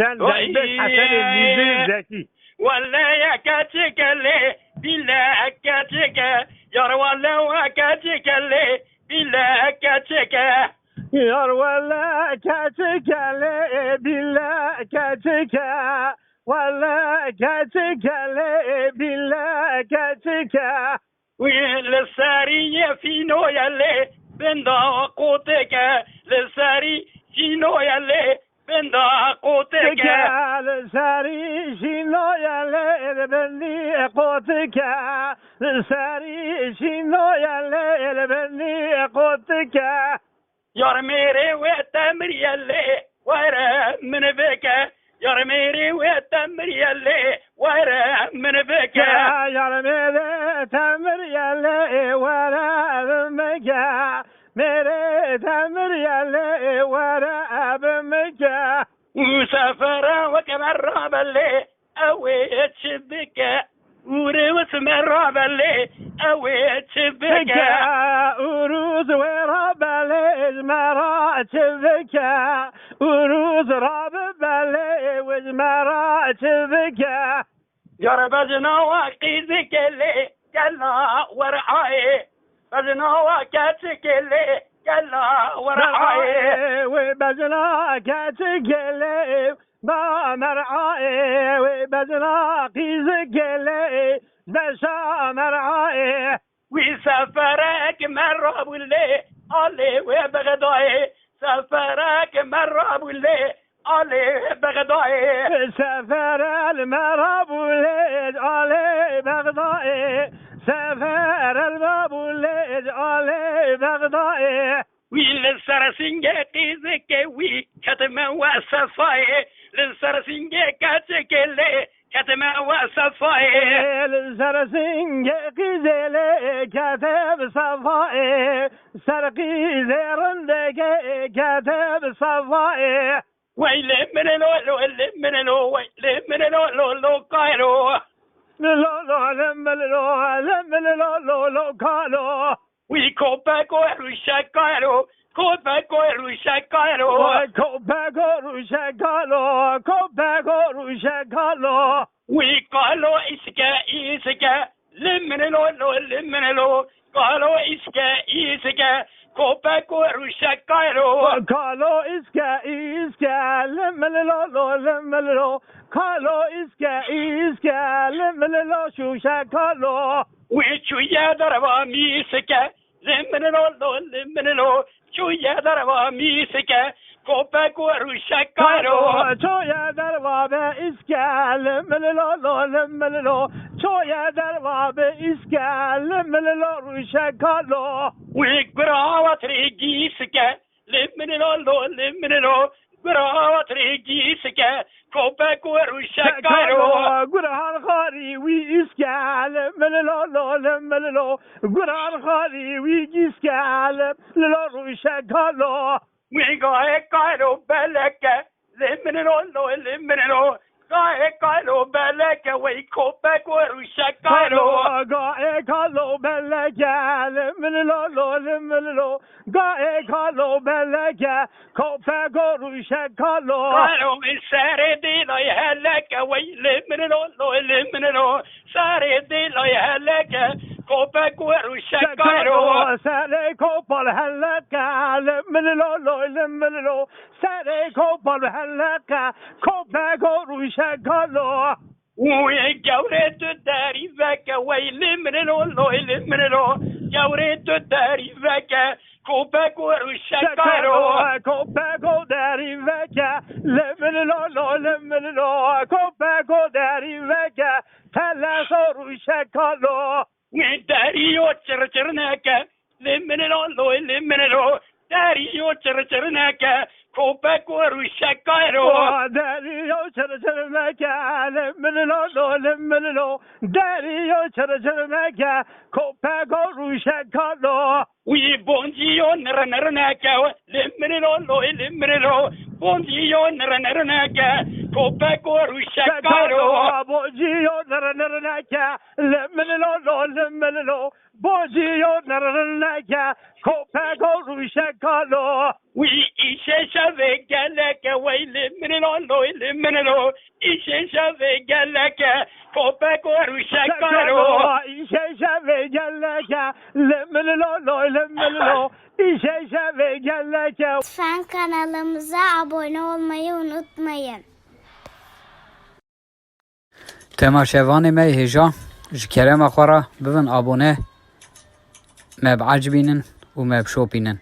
Sen Zeybek Hasan'ın yüzü zeki. ولا كاتك اللي بلا كاتك يا ولا كاتك اللي بلا كاتك Yar valla kaçıkale billa kaçıka valla kaçıkale billa kaçıka والساري في نويا اللي بندا قوتك للساري في نويا اللي بندا قوتك Gel sari şino yerler beni kotika sari şino yerler beni kotika يا ميري وتمر يلي ورا من بك يا ميري وتمر يلي ورا من بك yar mere temir yerle veremeke mere temir yerle veremeke مسافرة وكمرة باللي أويت شبك وروس مرة باللي أويت شبك uruz ve rabele meratibeke uruz rabele ve meratibeke يا بجنا وقيزك اللي قلنا ورعاي بجنا وكاتك اللي قلنا ورعاي وبزنا كاتقلي ما مرعاي وبزنا قيزقلي بشا مرعاي وسفرك مرة باللي علي وبغداي سفرك مرة باللي علي بغداي سفر المراب ولد علي بغدائي سفر المراب ولد علي بغدائي وللسرسنجة قيزك وي كتما وصفاي للسرسنجة كاتك اللي كتما وصفاي السرسنج قزيلي كتب صفائي سرقي زيرندك كتب صفائي ويل من الولو من الو ويل من الولو قايرو لو قالوا ويكوبا كوروشا قايرو كوبا كوروشا قايرو كوبا قالوا ويقالوا إسكا لمن الولو قالوا إسكا كوبا كوروشا قايرو قالوا إسكا لملو قالوا إسكا لملو شوشا قالوا ويشو يا دربا ميسكا لمن الولو شو يا دربا ميسكا كوبا كوروشا قايرو شو يا دربا إسكا لملو شو يا دربا إسكا لملو روشا قالوا ويقراوا تريجيسكا لمن الولو قراوا تريجيسكا كوبا كوروشا قايرو قران خاري ويسكا لملو قران خاري ويسكا لملو روشا قالوا ويقاي قايرو بلكا لمن الولو قايرو بلكا ويكوبا كوروشا قايرو قالوا بلكا لملو قالوا بلكا كوبا كوروشا قالوا الساري دي لا يهلك ويل من الولو ساري دي لا يهلك كوبا كوروشا قايرو ساري كوبا الهلك لملو ساري كوبا الهلك كوبا كوروشا قالوا وجوريت الداري ذاك ويل من الولو جوريت الداري ذاك كوبا كوروشا قايرو كوبا كوداري ذاك لملو كوبا كوداري ذاك تلا كوروشا قالوا وداريو تشرشرناك لمن الولو داريو تشرشرناك كوبا كوروشا قايرو داريو تشرشرناك لملو داريو تشرشرناك كوبا كوروشا قالوا ويبونجيو نرناك لمن الولو بونجيو نرناك köpek och ruschekaro. شکارو بوجیو نرنرنکه لمنلو لو لمنلو بوجیو نرنرنکه کوپگو روی شکارو وی ایشه شوه گلکه وی لمنلو ایشه شوه گلکه köpek och ruschekaro. İşeşe ve gelleke lemmenlo lo lemmenlo İşeşe ve gelleke. Lütfen kanalımıza abone olmayı unutmayın. تماشاواني مي هجا جكرم أخورا ببن أبونه ما بعجبينن وما بشوبينن